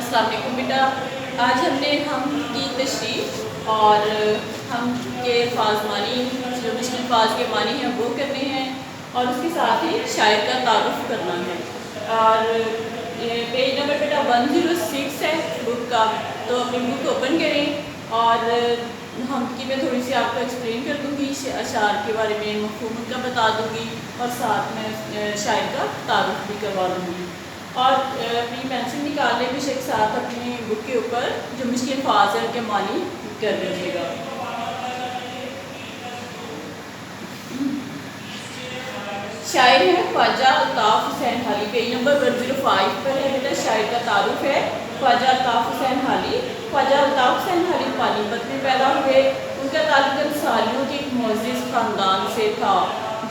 अस्सलाम वालेकुम बेटा। आज हम की तशरीह और हम के अल्फाज मानी जो मुश्किल अल्फाज के मानी हैं वो करने हैं और उसके साथ ही शायर का तारुफ करना है। और ये पेज नंबर बेटा 106 है बुक का, तो अपनी बुक ओपन करें और हम की मैं थोड़ी सी आपको एक्सप्लेन कर दूँगी, अशार के बारे में मफ़हूम का बता दूँगी और साथ में शायर का तारुफ भी करवा दूँगी। और अपनी पेंसिल निकालने के साथ अपनी बुक के ऊपर जो मुश्किल अल्फाज है उनके मानी कर दीजिएगा। शायर है ख्वाजा अल्ताफ़ हुसैन हाली, पेज नंबर 105 पर है बेटा। शायर का तारुफ है ख्वाजा अल्ताफ़ हुसैन हाली। ख्वाजा अल्ताफ़ हुसैन हाली पानीपत में पैदा हुए। उनका ताल्लुक अंसारियों के एक मोअज़्ज़िज़ ख़ानदान से था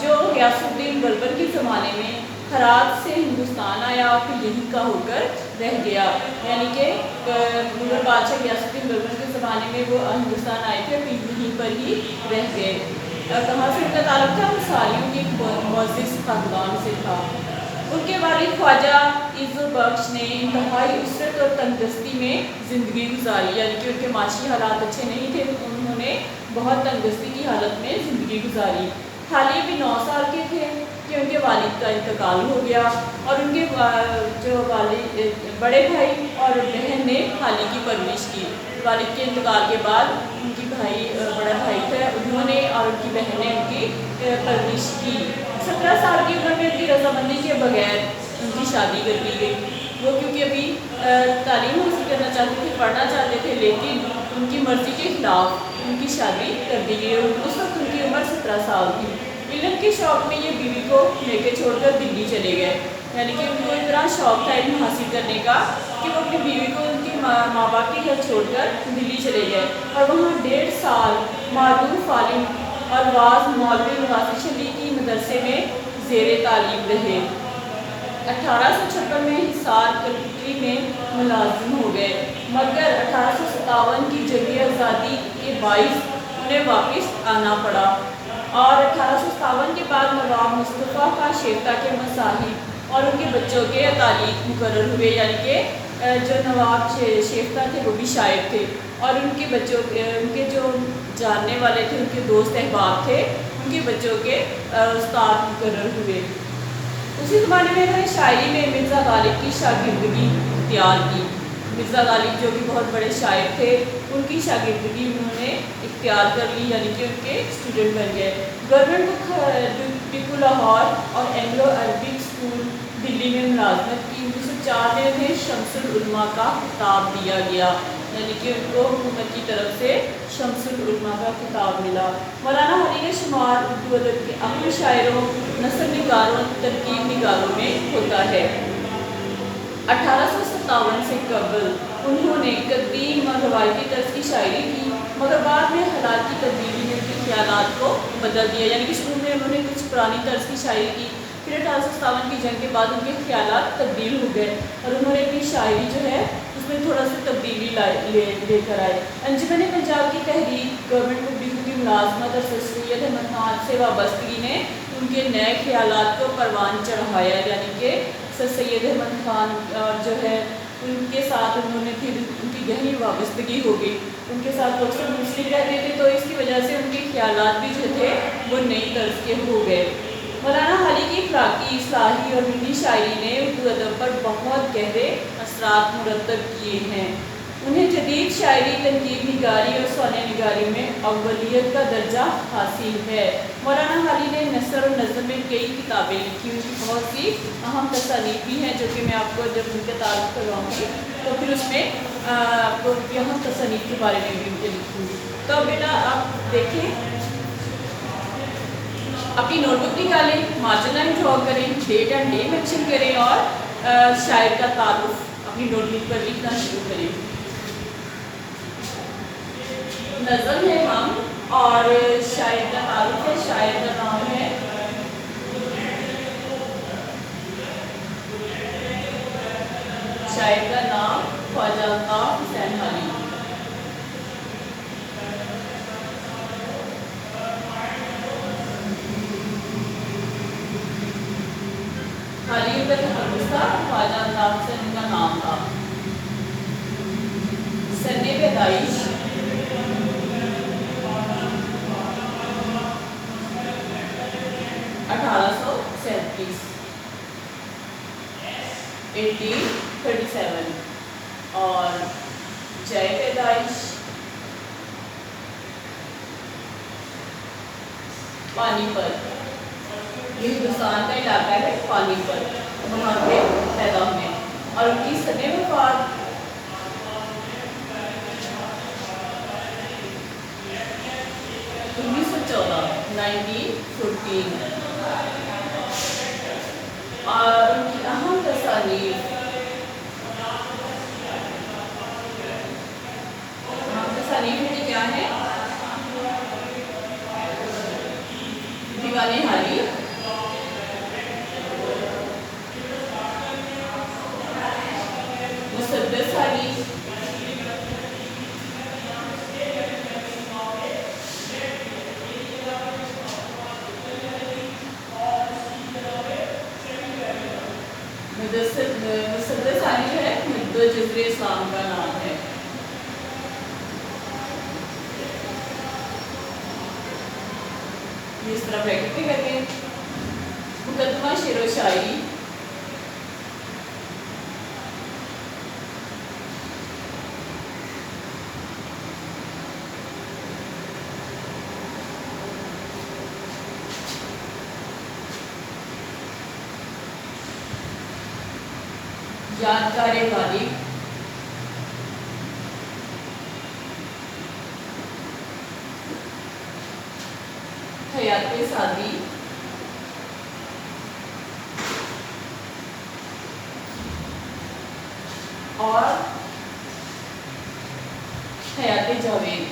जो ग़ियासुद्दीन बलबन के ज़माने में हेरात से हिंदुस्तान आया, फिर यहीं का होकर रह गया। यानी कि मुग़ल बादशाह ग़ियासुद्दीन बलबन के ज़माने में वो हिंदुस्तान आए थे, फिर यहीं पर ही रह गए। कहाँ से उनका ताल्लुक था? अंसारियों के एक मोअज़्ज़िज़ ख़ानदान से था। उनके वालिद ख्वाजा इज़्ज़ुल बख्श ने इंतहाई उसरत और तंगदस्ती में ज़िंदगी गुजारी, यानी कि उनके माशी हालात अच्छे नहीं थे, उन्होंने बहुत तंगदस्ती की हालत में ज़िंदगी गुजारी। हाली भी 9 साल के थे कि उनके वालिद का इंतकाल हो गया और उनके जो बड़े भाई और बहन ने हाली की परवरिश की। वालिद के इंतकाल के बाद उनकी बड़ा भाई था, उन्होंने और उनकी बहन ने उनकी परवरिश की। 17 साल की उम्र में उनकी रजामंदी के बगैर उनकी शादी कर दी गई। वो क्योंकि अभी तालीम हासिल करना चाहते थे, पढ़ना चाहते थे, लेकिन उनकी मर्ज़ी के ख़िलाफ़ उनकी शादी कर दी गई। उस वक्त उनकी उम्र 17 साल थी। इल्म के शौक़ में ये बीवी को लेकर छोड़कर दिल्ली चले गए। यानी कि उनको इतना शौक़ था इल्म हासिल करने का कि वो अपनी बीवी को उनकी माँ बाप के घर छोड़कर दिल्ली चले गए और वहाँ 1.5 साल मारूफ आलिम और वाज़ मौलवी नवाज़ शरीफ की मदरसे में ज़ेरे तालीम रहे। 1856 में हिसार कलेक्ट्री में मुलाजिम हो गए, मगर 1857 की जंग आज़ादी के बाइस उन्हें वापस आना पड़ा और 1857 के बाद नवाब मुस्तफ़ा का शेफ्ता के मसाहिब और उनके बच्चों के तालीम मुकर्रर हुए। यानी कि जो नवाब शेफ्ता थे वो भी शायर थे और उनके बच्चों उनके जो जानने वाले थे, उनके दोस्त अहबाब थे, उनके बच्चों के उस्ताद मुकर्रर हुए। उसी ज़माने में उन्होंने शायरी में मिर्ज़ा गालिब की शागिर्दगी इख्तियार की। मिर्ज़ा गालिब जो कि बहुत बड़े शायर थे, उनकी शागिर्दगी उन्होंने इख्तियार कर ली, यानी कि उनके स्टूडेंट बन गए। गवर्नमेंट टिपू लाहौर और एंग्लो अरबिक स्कूल दिल्ली में मुलाजमत की। 1904 में उन्हें शम्सुल उलमा का खिताब दिया गया, यानी कि उनको हुकूमत की तरफ से शम्सुल उलमा का खिताब मिला। मौलाना हाली का शुमार उर्दू अदब के अहम शायरों, नस्ल निगारों, तरकीब निगारों में होता है। 1857 से कबल उन्होंने कदीम और रवायती तर्ज की शायरी की, मगर बाद में हालात की तब्दीली ने उनके ख्यालात को बदल दिया। यानी कि शुरू में उन्होंने कुछ पुरानी तर्ज की शायरी की, फिर 1857 की जंग के बाद उनके ख्यालात तब्दील हो गए और उन्होंने अपनी शायरी जो है उसमें थोड़ा सा तब्दीली लेकर आए। अंजुमन पंजाब की तहरीक, गवर्नमेंट पब्लिक की मुलाजमत और सर सैयद अहमद खान से वाबस्तगी ने उनके नए ख्यालात को परवान चढ़ाया। यानी कि सर सैयद अहमद खान जो है उनके साथ उन्होंने फिर उनकी गहरी वाबस्तगी हो गई, उनके साथ वो अक्सर मुस्लिम रहते थे, तो इसकी वजह से उनके ख्यालात भी जो थे वो नई तर्ज के हो गए। मौलाना हाली की इखलाकी, इस्लाही और हिंदी शायरी ने उर्दू अदब पर बहुत गहरे असरात मुरतब किए हैं। उन्हें जदीद शायरी, तनकीब निगारी और सोने निगारी में अव्वलियत का दर्जा हासिल है। मौलाना हाली ने नसर और नज़म में कई किताबें लिखी, उनकी बहुत सी अहम तसानीफ भी हैं जो कि मैं आपको जब उनके तारुफ करवाऊँगी तो फिर उसमें आपको अहम तसानीफ के बारे में भी उनके लिखूँगी। तो बेटा आप देखें, अपनी नोटबुक निकालें, मार्जिन लाइन ड्रॉ करें, डेट एंड डे मेंशन करें और शायर का तारुफ अपनी नोटबुक पर लिखना शुरू करें। नज़म है हम और शायर का तारुफ है। शायर का नाम है ख्वाजा अल्ताफ़ हुसैन हाली। हाली का तहफ़्फ़ुज़ था, ख्वाजा अल्ताफ़ हुसैन का नाम था। پیدائش 1837 1837 اور جے پیدائش پانی پت، یہ ہندوستان کا علاقہ ہے پانی پت، وہاں پہ پیدا ہوئے اور ان کی سن وفات 1914 1914 اور ان کی اہم تصانیف میں کیا ہے؟ دیوان حالی، مسدس حالی، مسدس حالی جو ہے مدو جزر اسلام کا نام ہے۔ اس طرح بریکٹ میں کریں مقدمہ شعر و شاعری، یادگار غالب، حیات سعدی، اور حیات جاوید۔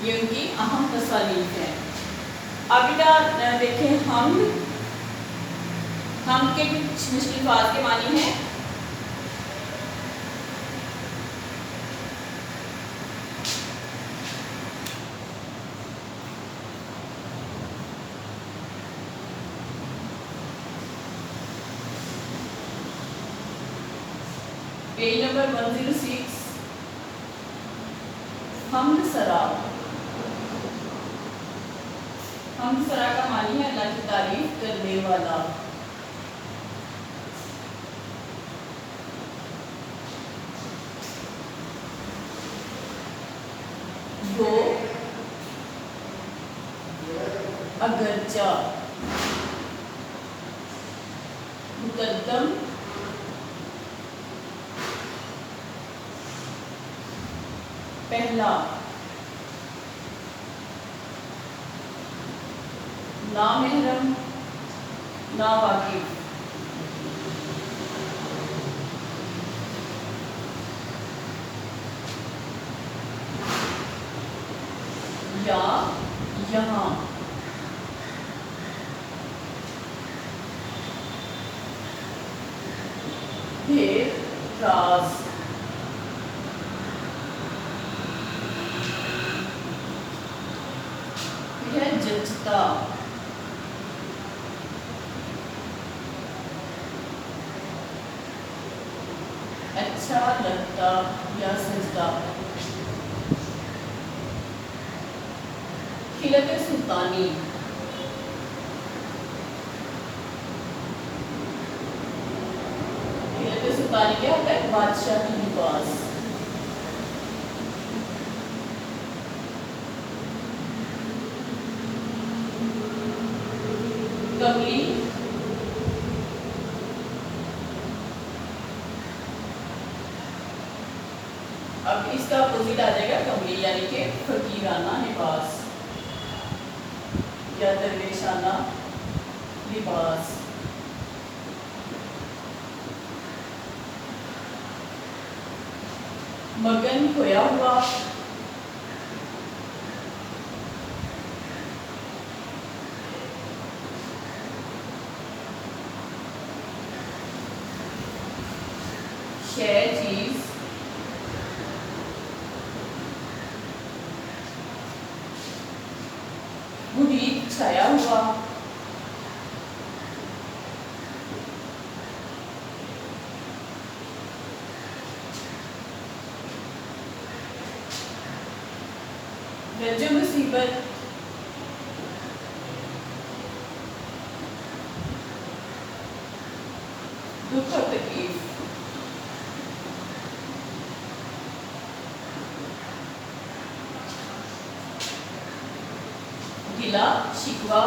یہ ان کی اہم تصانیف ہیں۔ اب بیٹا دیکھیں ہم کے کچھ مشکلات کے معنی ہیں۔ پیج نمبر 106 حمد سرا۔ حمد سرا کا معنی ہے اللہ کی تعریف کرنے والا۔ دو اگرچہ، مقدم پہلا، نامحرم ناواقف، یا یہاں، پھر راز، جچتا، اچھا لگتا یا سجدہ، خلعت سلطانی، خلعت سلطانی کیا ہوتا ہے؟ بادشاہ کی لباس۔ کملی، اب اس کا اپوزٹ آ جائے گا کملی، یعنی کہ فقیرانہ لباس یا درویشانہ لباس۔ مگن کھویا ہوا، شے چیز، محیط چھایا ہوا، रंज मुसीबत, दुख और तकलीफ, गिला शिकवा,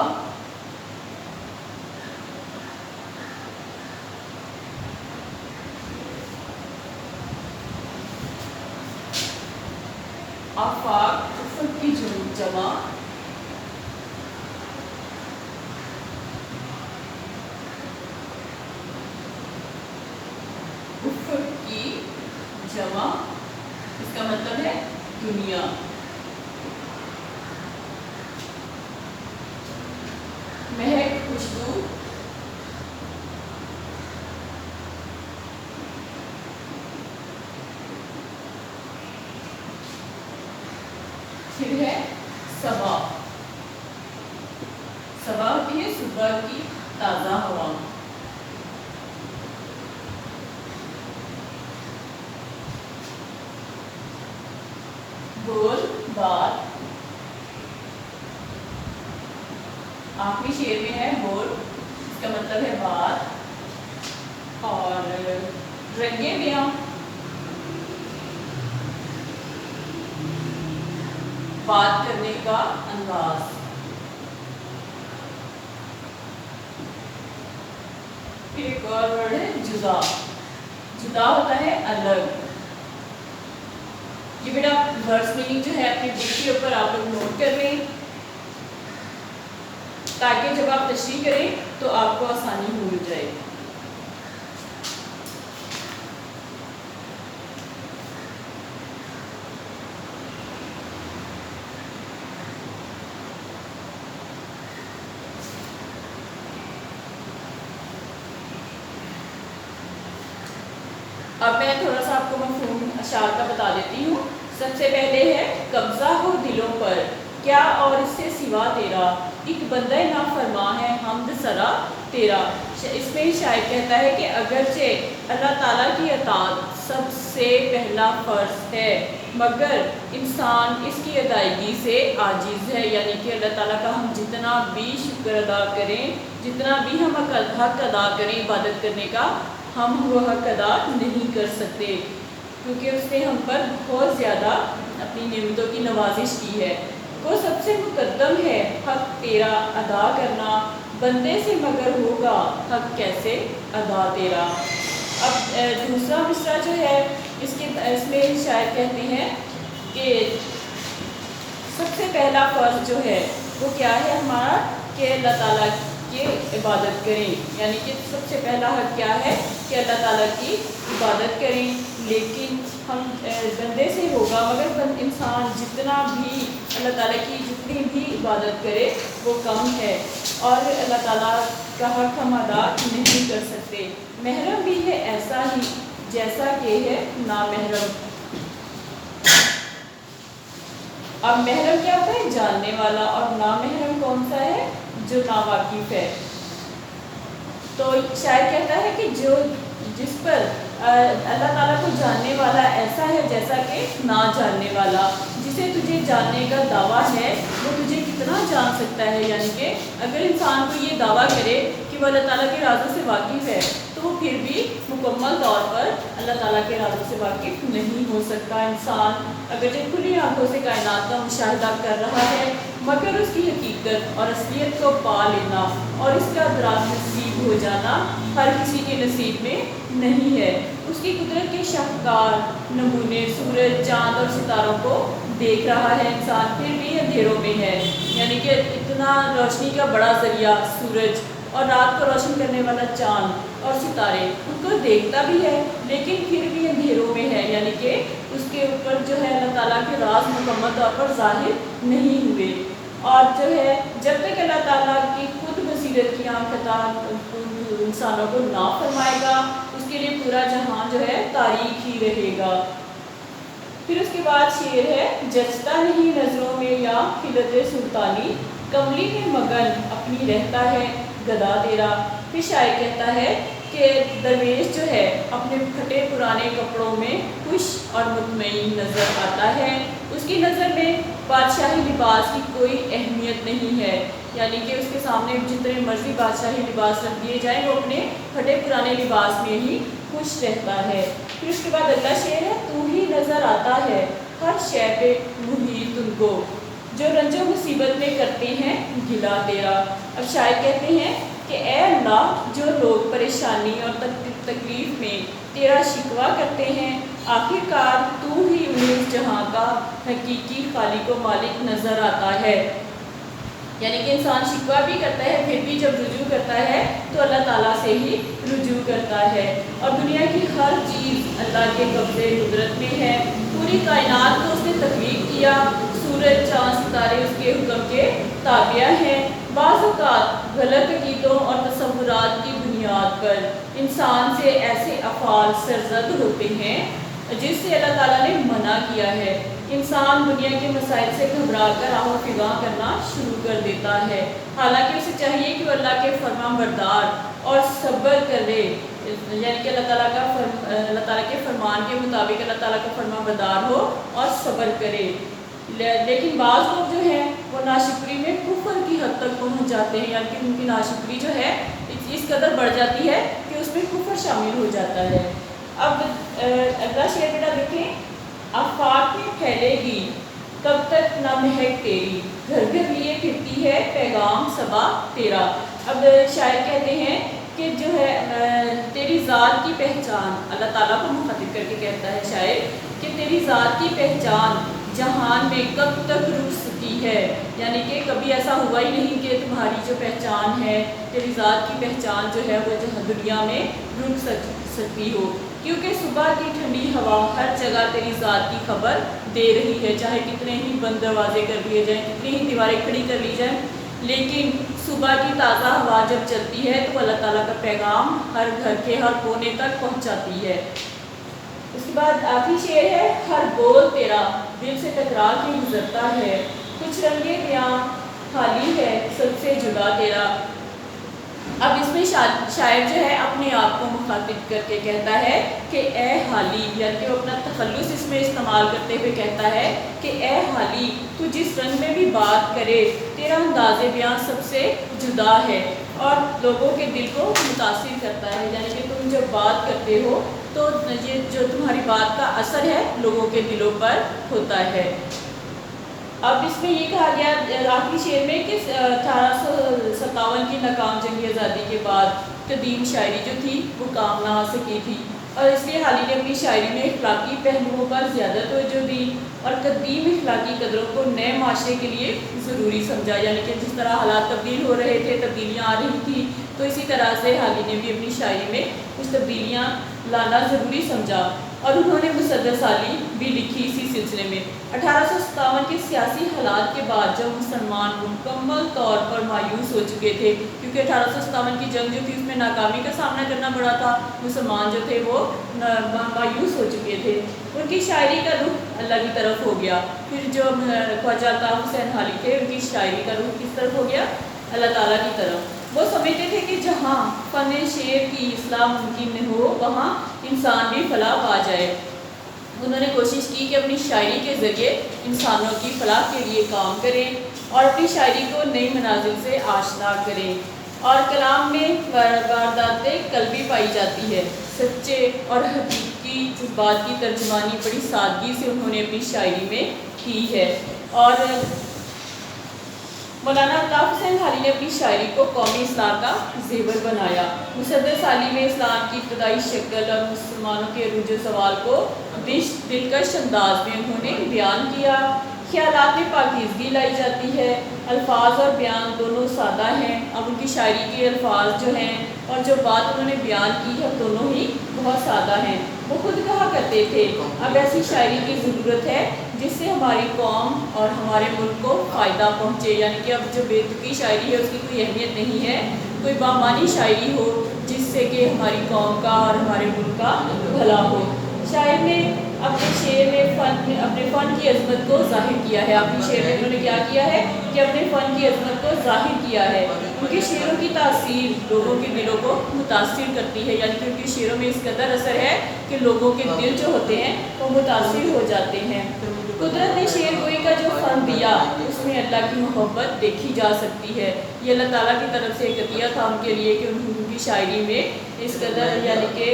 आफाक उफ़क़ की जमा, उफ़क़ की जमा इसका मतलब है दुनिया। महक खुशबू, फिर है सबा, सबा होती है सुबह की ताज़ा हवा। बोल बात, आखिरी शेर में है बोल, इसका मतलब है बात। और रंगे बयां, बात करने का अंदाज। फिर एक और वर्ड है जुदा, जुदा होता है अलग। ये बेटा वर्ड्स मीनिंग जो है अपनी बुक के ऊपर आप लोग नोट कर लें, ताकि जब आप तशरीह करें तो आपको आसानी हो जाए। अब मैं थोड़ा सा आपको मफ़हूम अशार का बता देती हूँ। सबसे पहले है कब्ज़ा हो दिलों पर, क्या और इससे सिवा तेरा, एक बंदा ना फरमा है हमद सरा तेरा। इसमें शायर कहता है कि अगरचे अल्लाह ताला की अताअत सबसे पहला फ़र्ज़ है, मगर इंसान इसकी अदायगी से आजिज़ है। यानी कि अल्लाह ताला का हम जितना भी शुक्र अदा करें, जितना भी हम हक़ अदा करें इबादत करने का, हम वो हक़ अदा नहीं कर सकते, क्योंकि उसने हम पर बहुत ज़्यादा अपनी नेमतों की नवाजिश की है। वो सबसे मुकद्दम है हक़ तेरा अदा करना, बंदे से मगर होगा हक़ कैसे अदा तेरा। अब दूसरा मिसरा जो है इसमें शायद कहते हैं कि सबसे पहला फ़र्ज़ जो है वो क्या है हमारा, कि अल्लाह ताला की इबादत करें। यानी कि सबसे पहला हक़ क्या है कि अल्लाह ताला की इबादत करें। लेकिन हम बंदे से होगा, मगर इंसान जितना भी अल्लाह ताला की जितनी भी इबादत करे वो कम है, और अल्लाह ताला का हक़ हम अदा नहीं कर सकते। महरम भी है ऐसा ही जैसा कि है नामहरम। अब महरम क्या होता है, जानने वाला, और नामहरम कौन सा है, जो नावाकिफ है। तो शायर कहता है कि जो जिस पर अल्लाह ताला को जानने वाला ऐसा है जैसा कि ना जानने वाला। जिसे तुझे जानने का दावा है वो तुझे कितना जान सकता है। यानी कि अगर इंसान को ये दावा करे कि वो अल्लाह ताला के राज़ों से वाकिफ़ है, तो वो फिर भी मुकम्मल तौर पर अल्लाह ताला के राज़ों से वाकिफ़ नहीं हो सकता। इंसान अगर जो खुली आंखों से कायनात का मुशाहिदा कर रहा है, मगर उसकी हकीकत और असलियत को पा लेना और इसका दराज नसीब हो जाना हर किसी के नसीब में नहीं है। उसकी कुदरत के शाहकार नमूने सूरज, चाँद और सितारों को देख रहा है इंसान, फिर भी अंधेरों में है। यानी कि इतना रोशनी का बड़ा ज़रिया सूरज और रात को रोशन करने वाला चाँद और सितारे, उनको देखता भी है लेकिन फिर भी अंधेरों में है। यानी कि उसके ऊपर जो है अल्लाह ताला के राज मुकम्मल तौर पर ज़ाहिर नहीं हुए। और जो है जब तक अल्लाह ताला की खुद बसीरत की आँख अता इंसानों को ना फरमाएगा, उसके लिए पूरा जहां जो है तारीख ही रहेगा। फिर उसके बाद शेर है जचता नहीं नज़रों में या खिलत सुल्तानी, कमली में मगन अपनी रहता है गदा तेरा। फिर शायर कहता है कि दरवेश जो है अपने फटे पुराने कपड़ों में खुश और मुतमईन नज़र आता है। उसकी नज़र में بادشاہی لباس کی کوئی اہمیت نہیں ہے، یعنی کہ اس کے سامنے جتنے مرضی بادشاہی لباس رکھ دیے جائیں وہ اپنے پھٹے پرانے لباس میں ہی خوش رہتا ہے۔ پھر اس کے بعد اگلا شعر ہے، تو ہی نظر آتا ہے ہر شے پہ محیط ان کو، جو رنج و مصیبت میں کرتے ہیں گلا تیرا۔ اب شاعر کہتے ہیں کہ اے اللہ، جو لوگ پریشانی اور تکلیف میں تیرا شکوہ کرتے ہیں، آخر کار تو ہی انہیں اس جہاں کا حقیقی خالق و مالک نظر آتا ہے۔ یعنی کہ انسان شکوہ بھی کرتا ہے، پھر بھی جب رجوع کرتا ہے تو اللہ تعالیٰ سے ہی رجوع کرتا ہے، اور دنیا کی ہر چیز اللہ کے قبضے قدرت میں ہے۔ پوری کائنات کو اس نے تخلیق کیا، سورج چاند ستارے اس کے حکم کے تابع ہیں۔ بعض اوقات غلط عقیدوں اور تصورات کی بنیاد پر انسان سے ایسے افعال سرزد ہوتے ہیں جس سے اللہ تعالیٰ نے منع کیا ہے۔ انسان دنیا کے مسائل سے گھبرا کر آہ و فغاں کرنا شروع کر دیتا ہے، حالانکہ اسے چاہیے کہ وہ اللہ کے فرمان بردار اور صبر کرے، یعنی کہ اللہ تعالیٰ کے فرمان کے مطابق اللہ تعالیٰ کا فرمان بردار ہو اور صبر کرے۔ لیکن بعض لوگ جو ہیں وہ ناشکری میں کفر کی حد تک پہنچ جاتے ہیں، یعنی کہ ان کی ناشکری جو ہے اس قدر بڑھ جاتی ہے کہ اس میں کفر شامل ہو جاتا ہے۔ اب اگلا شعر بیٹا دیکھیں، آفاق میں پھیلے گی کب تک نہ مہک تیری، گھر گھر لیے پھرتی ہے پیغام صبا تیرا۔ اب شاعر کہتے ہیں کہ جو ہے تیری ذات کی پہچان، اللہ تعالیٰ کو مخاطب کر کے کہتا ہے شاعر کہ تیری ذات کی پہچان جہان میں کب تک رک سکی ہے، یعنی کہ کبھی ایسا ہوا ہی نہیں کہ تمہاری جو پہچان ہے، تیری ذات کی پہچان جو ہے وہ دنیا میں رک سکتی ہو، کیونکہ صبح کی ٹھنڈی ہوا ہر جگہ تیری ذات کی خبر دے رہی ہے، چاہے کتنے ہی بند دروازے کر دیے جائیں، کتنی ہی دیواریں کھڑی کر لی جائیں، لیکن صبح کی تازہ ہوا جب چلتی ہے تو اللہ تعالیٰ کا پیغام ہر گھر کے ہر کونے تک پہنچاتی ہے۔ اس کے بعد آخری شعر ہے، ہر بول تیرا دل سے ٹکرا کے گزرتا ہے، کچھ رنگے بیاں خالی ہے سب سے جدا تیرا۔ اب اس میں شاعر جو ہے اپنے آپ کو مخاطب کر کے کہتا ہے کہ اے حالی، یعنی کہ وہ اپنا تخلص اس میں استعمال کرتے ہوئے کہتا ہے کہ اے حالی، تو جس رنگ میں بھی بات کرے تیرا انداز بیاں سب سے جدا ہے اور لوگوں کے دل کو متاثر کرتا ہے، یعنی کہ تم جب بات کرتے ہو تو یہ جو تمہاری بات کا اثر ہے لوگوں کے دلوں پر ہوتا ہے۔ اب اس میں یہ کہا گیا آخری شعر میں کہ 1857 کی ناکام جنگی آزادی کے بعد قدیم شاعری جو تھی وہ کام نہ آ سکی تھی، اور اس لیے حالی نے اپنی شاعری میں اخلاقی پہلوؤں پر زیادہ توجہ دی اور قدیم اخلاقی قدروں کو نئے معاشرے کے لیے ضروری سمجھا، یعنی کہ جس طرح حالات تبدیل ہو رہے تھے، تبدیلیاں آ رہی تھیں، تو اسی طرح سے حالی نے بھی اپنی شاعری میں کچھ تبدیلیاں لانا ضروری سمجھا، اور انہوں نے مصدر سالی بھی لکھی اسی سلسلے میں۔ 1857 کے سیاسی حالات کے بعد جب مسلمان مکمل طور پر مایوس ہو چکے تھے، کیونکہ 1857 کی جنگ جو تھی اس میں ناکامی کا سامنا کرنا پڑا تھا، مسلمان جو تھے وہ مایوس ہو چکے تھے، ان کی شاعری کا رخ اللہ کی طرف ہو گیا۔ پھر جو خواجہ الطاف حسین حالی تھے ان کی شاعری کا رخ کس طرف ہو گیا؟ اللہ تعالیٰ کی طرف۔ وہ سمجھتے تھے کہ جہاں فن شعر کی اصلاح ممکن ہو وہاں انسان بھی فلاح پا جائے۔ انہوں نے کوشش کی کہ اپنی شاعری کے ذریعے انسانوں کی فلاح کے لیے کام کریں اور اپنی شاعری کو نئی منازل سے آشنا کریں، اور کلام میں واردات قلبی پائی جاتی ہے، سچے اور حقیقی جذبات کی ترجمانی بڑی سادگی سے انہوں نے اپنی شاعری میں کی ہے۔ اور مولانا الطاف حسین حالی نے اپنی شاعری کو قومی اصلاح کا زیور بنایا۔ مصدر سالی میں اسلام کی ابتدائی شکل اور مسلمانوں کے عروج زوال کو دلکش انداز میں انہوں نے بیان کیا۔ خیالات میں پاکیزگی لائی جاتی ہے، الفاظ اور بیان دونوں سادہ ہیں۔ اب ان کی شاعری کے الفاظ جو ہیں اور جو بات انہوں نے بیان کی ہے دونوں ہی بہت سادہ ہیں۔ وہ خود کہا کرتے تھے، اب ایسی شاعری کی ضرورت ہے جس سے ہماری قوم اور ہمارے ملک کو فائدہ پہنچے، یعنی کہ اب جو بے تکی شاعری ہے اس کی کوئی اہمیت نہیں ہے، کوئی بامانی شاعری ہو جس سے کہ ہماری قوم کا اور ہمارے ملک کا بھلا ہو۔ شاعر نے اپنے شعر میں اپنے فن کی عظمت کو ظاہر کیا ہے۔ اپنے شعر میں انہوں نے کیا کیا ہے کہ اپنے فن کی عظمت کو ظاہر کیا ہے۔ ان کے شعروں کی تاثیر لوگوں کے دلوں کو متاثر کرتی ہے، یعنی کہ ان کے شعروں میں اس قدر اثر ہے کہ لوگوں کے دل جو ہوتے ہیں وہ متاثر ہو جاتے ہیں۔ قدرت نے شعر گوئی کا جو فن دیا اس میں اللہ کی محبت دیکھی جا سکتی ہے۔ یہ اللہ تعالیٰ کی طرف سے ایک عطیہ تھا ان کے لیے کہ انہوں کی شاعری میں اس قدر یعنی کہ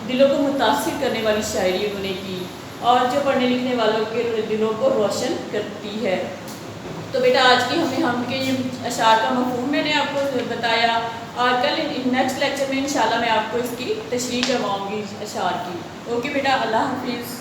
دلوں کو متاثر کرنے والی شاعری انہوں نے کی اور جو پڑھنے لکھنے والوں کے دلوں کو روشن کرتی ہے۔ تو بیٹا آج کی ہم کے یہ اشعار کا مفہوم میں نے آپ کو بتایا، اور کل نیکسٹ لیکچر میں انشاءاللہ میں آپ کو اس کی تشریح کرواؤں گی اشعار کی۔ اوکے بیٹا، اللہ حافظ۔